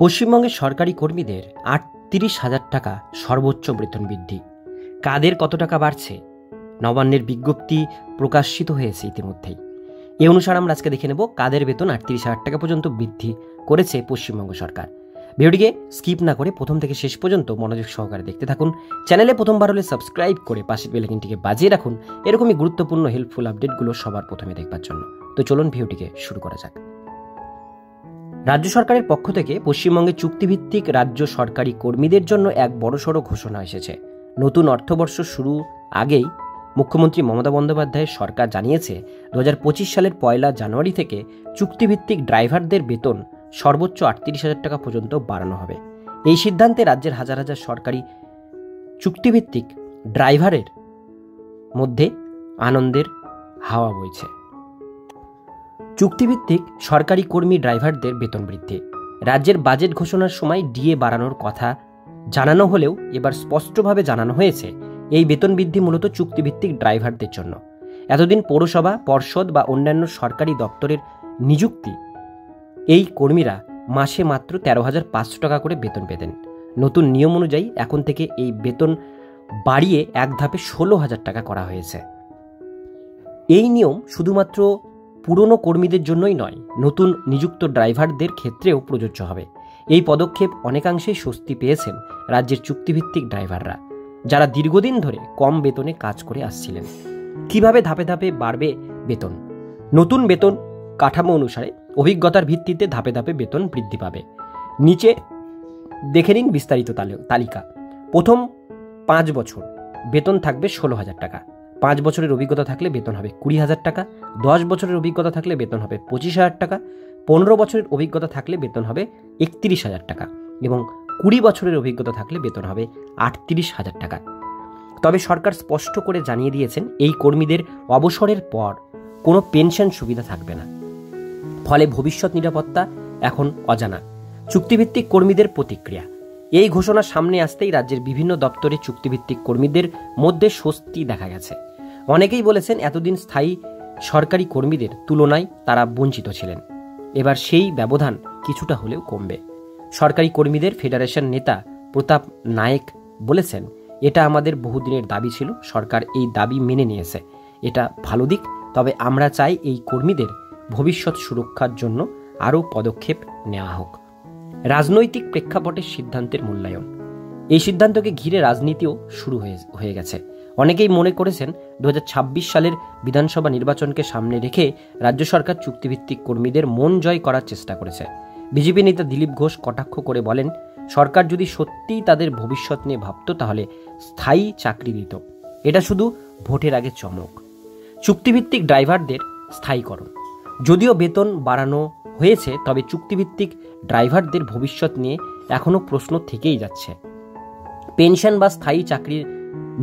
পশ্চিমবঙ্গের সরকারি কর্মীদের ৩৮,০০০ টাকা সর্বোচ্চ বেতন বৃদ্ধি। কাদের কত টাকা বাড়ছে? নবান্নের বিজ্ঞপ্তি প্রকাশিত হয়েছে ইতিমধ্যেই। এই অনুসারে আমরা আজকে দেখে নেব কাদের বেতন ৩৮,০০০ টাকা পর্যন্ত বৃদ্ধি করেছে পশ্চিমবঙ্গ সরকার। ভিডিওটিকে স্কিপ না করে প্রথম থেকে শেষ পর্যন্ত মনোযোগ সহকারে দেখতে থাকুন। চ্যানেলে প্রথমবার হলে সাবস্ক্রাইব করে পাশের বেল আইকনটিকে বাজিয়ে রাখুন এরকমই গুরুত্বপূর্ণ হেল্পফুল আপডেটগুলো সবার প্রথমে দেখবার জন্য। তো চলুন ভিডিওটিকে শুরু করা যাক। রাজ্য সরকারের পক্ষ থেকে পশ্চিমবঙ্গে চুক্তিভিত্তিক রাজ্য সরকারি কর্মীদের জন্য এক বড়সড় ঘোষণা এসেছে। নতুন অর্থবর্ষ শুরু আগেই মুখ্যমন্ত্রী মমতা বন্দ্যোপাধ্যায়ের সরকার জানিয়েছে ২০২৫ সালের ১ জানুয়ারি থেকে চুক্তিভিত্তিক ড্রাইভারদের বেতন সর্বোচ্চ ৩৮,০০০ টাকা পর্যন্ত বাড়ানো হবে। এই সিদ্ধান্তে রাজ্যের হাজার হাজার সরকারি চুক্তিভিত্তিক ড্রাইভারের মধ্যে আনন্দের হাওয়া বইছে। চুক্তিভিত্তিক সরকারি কর্মী ড্রাইভারদের বেতন বৃদ্ধি। রাজ্যের বাজেট ঘোষণার সময় ডিএ বাড়ানোর কথা জানানো হলেও এবার স্পষ্টভাবে জানানো হয়েছে এই বেতন বৃদ্ধি মূলত চুক্তিভিত্তিক ড্রাইভারদের জন্য। এতদিন পৌরসভা, পর্ষদ বা অন্যান্য সরকারি দপ্তরের নিযুক্তি এই কর্মীরা মাসে মাত্র ১৩,৫০০ টাকা করে বেতন পেতেন। নতুন নিয়ম অনুযায়ী এখন থেকে এই বেতন বাড়িয়ে এক ধাপে ১৬,০০০ টাকা করা হয়েছে। এই নিয়ম শুধুমাত্র পুরনো কর্মীদের জন্যই নয়, নতুন নিযুক্ত ড্রাইভারদের ক্ষেত্রেও প্রযোজ্য হবে। এই পদক্ষেপ অনেকাংশেই স্বস্তি পেয়েছেন রাজ্যের চুক্তিভিত্তিক ড্রাইভাররা, যারা দীর্ঘদিন ধরে কম বেতনে কাজ করে আসছিলেন। কিভাবে ধাপে ধাপে বাড়বে বেতন? নতুন বেতন কাঠামো অনুসারে অভিজ্ঞতার ভিত্তিতে ধাপে ধাপে বেতন বৃদ্ধি পাবে। নিচে দেখে নিন বিস্তারিত তালিকা। প্রথম ৫ বছর বেতন থাকবে ১৬,০০০ টাকা। ৫ বছরের অভিজ্ঞতা থাকলে বেতন হবে ২০,০০০ টাকা। ১০ বছরের অভিজ্ঞতা থাকলে বেতন হবে ২৫,০০০ টাকা। ১৫ বছরের অভিজ্ঞতা থাকলে বেতন হবে ৩১,০০০ টাকা এবং ২০ বছরের অভিজ্ঞতা থাকলে বেতন হবে ৩৮,০০০ টাকা। তবে সরকার স্পষ্ট করে জানিয়ে দিয়েছেন এই কর্মীদের অবসরের পর কোনো পেনশন সুবিধা থাকবে না। ফলে ভবিষ্যৎ নিরাপত্তা এখন অজানা। চুক্তিভিত্তিক কর্মীদের প্রতিক্রিয়া। এই ঘোষণা সামনে আসতেই রাজ্যের বিভিন্ন দপ্তরে চুক্তিভিত্তিক কর্মীদের মধ্যে স্বস্তি দেখা গেছে। অনেকেই বলেছেন এতদিন স্থায়ী সরকারি কর্মীদের তুলনায় তারা বঞ্চিত ছিলেন। এবার সেই ব্যবধান কিছুটা হলেও কমবে। সরকারি কর্মীদের ফেডারেশন নেতা প্রতাপ নায়েক বলেছেন, এটা আমাদের বহুদিনের দাবি ছিল, সরকার এই দাবি মেনে নিয়েছে। এটা ভালো দিক। তবে আমরা চাই এই কর্মীদের ভবিষ্যৎ সুরক্ষার জন্য আরও পদক্ষেপ নেওয়া হোক। রাজনৈতিক প্রেক্ষাপটের সিদ্ধান্তের মূল্যায়ন। এই সিদ্ধান্তকে ঘিরে রাজনীতিও শুরু হয়ে গেছে। অনেকেই মনে করেছেন ২০২৬ সালের বিধানসভা নির্বাচনকে সামনে রেখে রাজ্য সরকার চুক্তিভিত্তিক কর্মীদের মন জয় করার চেষ্টা করেছে। বিজেপি নেতা দিলীপ ঘোষ কটাক্ষ করে বলেন, সরকার যদি সত্যিই তাদের ভবিষ্যৎ নিয়ে ভাবত তাহলে স্থায়ী চাকরি দিত। এটা শুধু ভোটের আগে চমক। চুক্তিভিত্তিক ড্রাইভারদের স্থায়ীকরণ। যদিও বেতন বাড়ানো হয়েছে, তবে চুক্তিভিত্তিক ড্রাইভারদের ভবিষ্যৎ নিয়ে এখনও প্রশ্ন থেকেই যাচ্ছে। পেনশন বা স্থায়ী চাকরির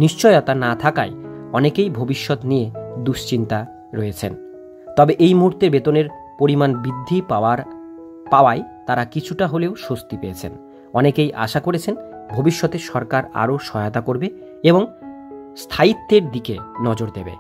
নিশ্চয়তা না থাকায় অনেকেই ভবিষ্যৎ নিয়ে দুশ্চিন্তা রয়েছেন। তবে এই মুহূর্তে বেতনের পরিমাণ বৃদ্ধি পাওয়ায় তারা কিছুটা হলেও স্বস্তি পেয়েছেন। অনেকেই আশা করেছেন ভবিষ্যতে সরকার আরও সহায়তা করবে এবং স্থায়িত্বের দিকে নজর দেবে।